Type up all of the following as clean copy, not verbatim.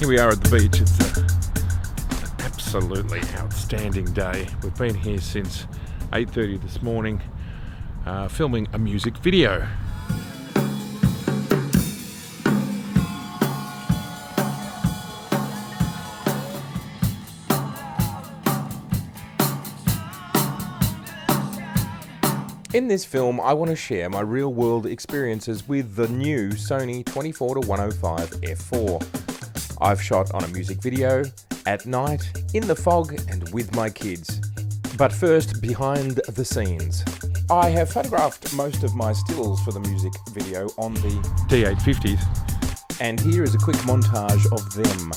here we are at the beach. It's an absolutely outstanding day. We've been here since 8:30 this morning, filming a music video. In this film, I want to share my real-world experiences with the new Sony 24-105 f4. I've shot on a music video, at night, in the fog, and with my kids. But first, behind the scenes. I have photographed most of my stills for the music video on the D850s, and here is a quick montage of them.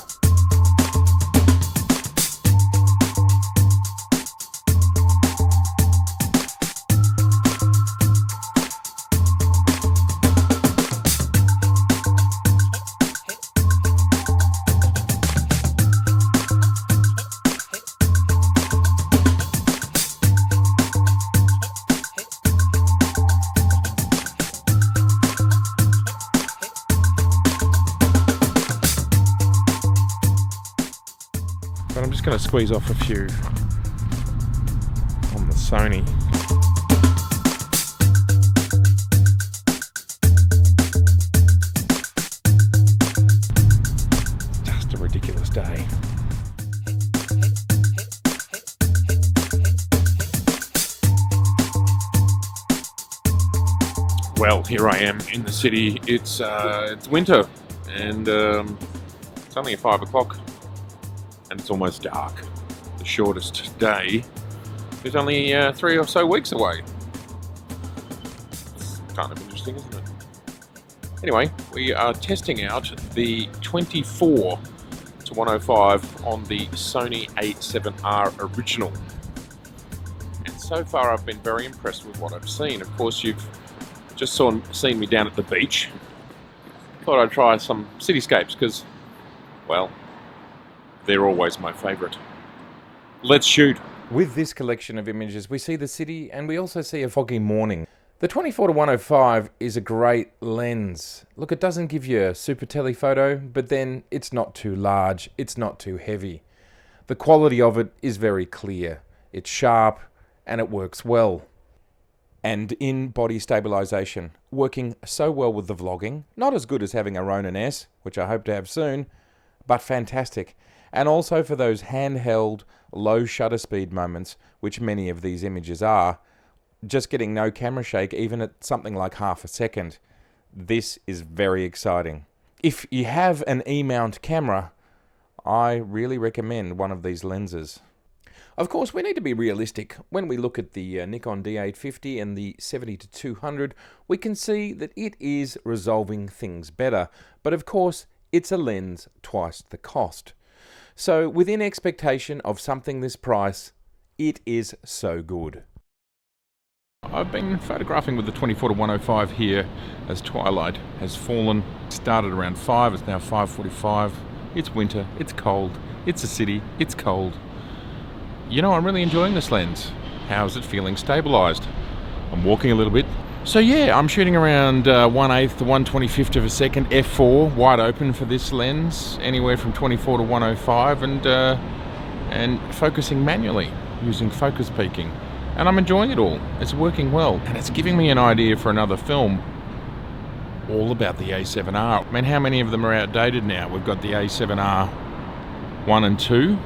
But I'm just going to squeeze off a few on the Sony. Just a ridiculous day. Well, here I am in the city. It's winter, and it's only 5 o'clock. And it's almost dark. The shortest day is only 3 or so weeks away. It's kind of interesting, isn't it? Anyway, we are testing out the 24-105 on the Sony A7R original. And so far I've been very impressed with what I've seen. Of course, you've just seen me down at the beach. Thought I'd try some cityscapes because, well, they're always my favourite. Let's shoot. With this collection of images, we see the city and we also see a foggy morning. The 24-105 is a great lens. Look, it doesn't give you a super telephoto, but then it's not too large, it's not too heavy. The quality of it is very clear. It's sharp and it works well. And in body stabilization, working so well with the vlogging. Not as good as having a Ronin S, which I hope to have soon, but fantastic. And also for those handheld, low shutter speed moments, which many of these images are, just getting no camera shake even at something like half a second. This is very exciting. If you have an E-mount camera, I really recommend one of these lenses. Of course, we need to be realistic. When we look at the Nikon D850 and the 70-200, we can see that it is resolving things better. But of course, it's a lens twice the cost. So within expectation of something this price, it is so good. I've been photographing with the 24-105 here as twilight has fallen. It started around 5, it's now 5:45. It's winter, it's cold, it's a city, it's cold. You know, I'm really enjoying this lens. How's it feeling stabilized? I'm walking a little bit. So yeah, I'm shooting around 1/8 to 1/25 of a second f4, wide open for this lens, anywhere from 24-105, and focusing manually using focus peaking. And I'm enjoying it all. It's working well, and it's giving me an idea for another film all about the A7R. I mean, how many of them are outdated now? We've got the A7R 1 and 2.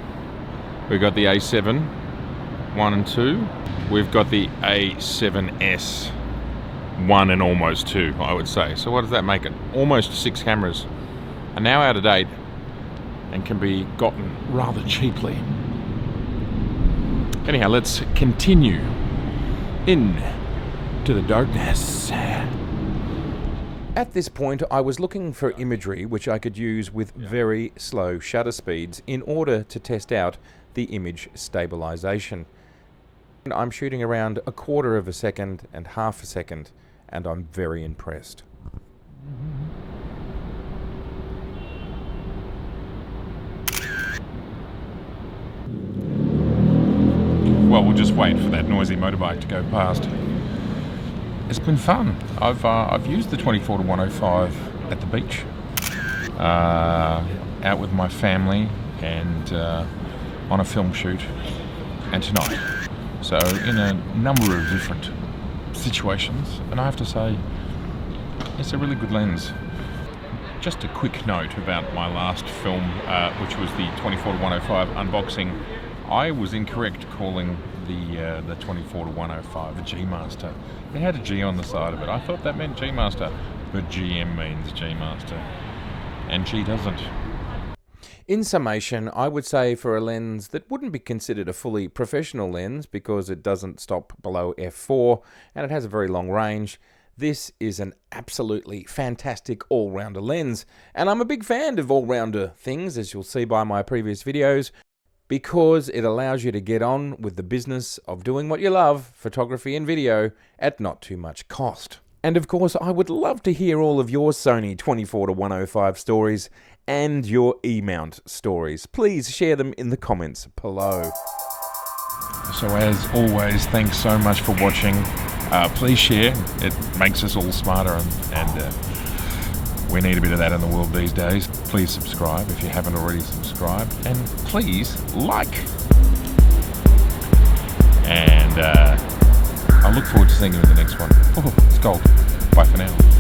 We've got the A7 1 and 2. We've got the A7S 1 and almost 2, I would say. So what does that make it? Almost 6 cameras are now out of date and can be gotten rather cheaply. Anyhow, let's continue into the darkness. At this point, I was looking for imagery which I could use with very slow shutter speeds in order to test out the image stabilization. I'm shooting around 1/4 of a second and half a second, and I'm very impressed. Well, we'll just wait for that noisy motorbike to go past. It's been fun. I've used the 24-105 at the beach, out with my family and on a film shoot, and tonight. So in a number of different situations, and I have to say, it's a really good lens. Just a quick note about my last film, which was the 24-105 unboxing. I was incorrect calling the 24-105 a G-Master. It had a G on the side of it. I thought that meant G-Master, but GM means G-Master, and G doesn't. In summation, I would say for a lens that wouldn't be considered a fully professional lens because it doesn't stop below f4 and it has a very long range, this is an absolutely fantastic all-rounder lens. And I'm a big fan of all-rounder things, as you'll see by my previous videos, because it allows you to get on with the business of doing what you love, photography and video, at not too much cost. And of course, I would love to hear all of your Sony 24-105 stories and your E-mount stories. Please share them in the comments below. So as always, thanks so much for watching. Please share. It makes us all smarter, and we need a bit of that in the world these days. Please subscribe if you haven't already subscribed, and please like. And I look forward to seeing you in the next one. Oh, it's gold. Bye for now.